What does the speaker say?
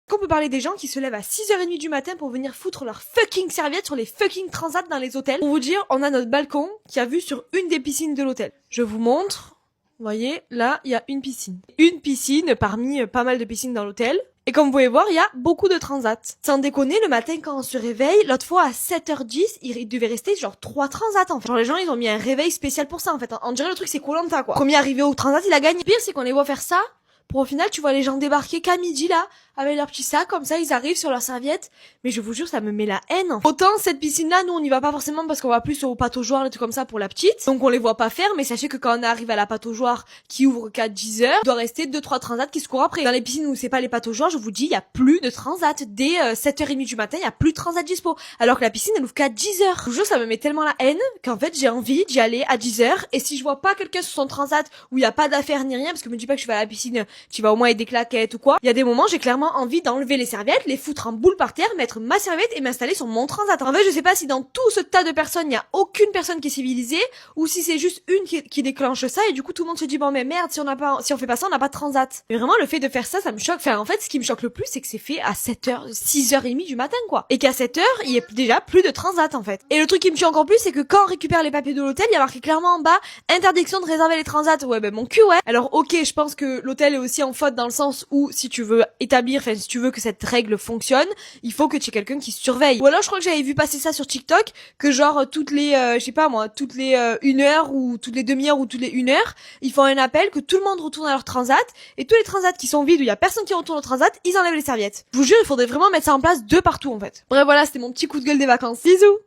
Qu'on peut parler des gens qui se lèvent à 6h30 du matin pour venir foutre leurs fucking serviettes sur les fucking transats dans les hôtels. Pour vous dire, on a notre balcon qui a vue sur une des piscines de l'hôtel. Je vous montre. Vous voyez, là, il y a une piscine. Une piscine parmi pas mal de piscines dans l'hôtel. Et comme vous pouvez voir, il y a beaucoup de transats. Sans déconner, le matin quand on se réveille, l'autre fois à 7h10, il devait rester genre 3 transats en fait. Genre les gens, ils ont mis un réveil spécial pour ça en fait. On dirait le truc c'est Koh-Lanta quoi. Premier arrivé au transat, il a gagné. Le pire, c'est qu'on les voit faire ça. Pour au final, tu vois les gens débarquer qu'à midi là, avec leur petit sac, comme ça, ils arrivent sur leur serviette. Mais je vous jure, ça me met la haine. Autant, cette piscine-là, nous, on n'y va pas forcément parce qu'on va plus au pataugeoire, des trucs comme ça pour la petite. Donc, on les voit pas faire, mais sachez que quand on arrive à la pataugeoire qui ouvre qu'à 10h, il doit rester 2-3 transats qui se courent après. Dans les piscines où c'est pas les pataugeoires, je vous dis, il y a plus de transats. Dès 7h30 du matin, il y a plus de transats dispo. Alors que la piscine, elle ouvre qu'à 10h. Je vous jure, ça me met tellement la haine qu'en fait, j'ai envie d'y aller à 10h. Et si je vois pas quelqu'un sur son transat où il y a pas d'affaires ni rien, parce que me dis pas que je vais à la piscine, tu vas au moins avec des claquettes ou quoi. Il y a des moments, j'ai clairement envie d'enlever les serviettes, les foutre en boule par terre, mettre ma serviette et m'installer sur mon transat. En fait, je sais pas si dans tout ce tas de personnes, il y a aucune personne qui est civilisée, ou si c'est juste une qui déclenche ça, et du coup, tout le monde se dit, bon, mais merde, si on fait pas ça, on n'a pas de transat. Mais vraiment, le fait de faire ça, ça me choque. Enfin, en fait, ce qui me choque le plus, c'est que c'est fait à 6h30 du matin, quoi. Et qu'à 7h, il y a déjà plus de transat, en fait. Et le truc qui me tue encore plus, c'est que quand on récupère les papiers de l'hôtel, il y a marqué clairement en bas, interdiction de réserver les transats. Ouais, ben, mon cul, ouais. Alors, ok, je pense que l'hôtel est aussi en faute dans le sens où si tu veux si tu veux que cette règle fonctionne, il faut que tu aies quelqu'un qui surveille. Ou alors je crois que j'avais vu passer ça sur TikTok, que genre toutes les, je sais pas moi, toutes les 1 heure ou toutes les demi-heures ou toutes les 1 heure, ils font un appel que tout le monde retourne à leur transat, et tous les transats qui sont vides où il y a personne qui retourne au transat, ils enlèvent les serviettes. Je vous jure, il faudrait vraiment mettre ça en place de partout en fait. Bref voilà, c'était mon petit coup de gueule des vacances. Bisous!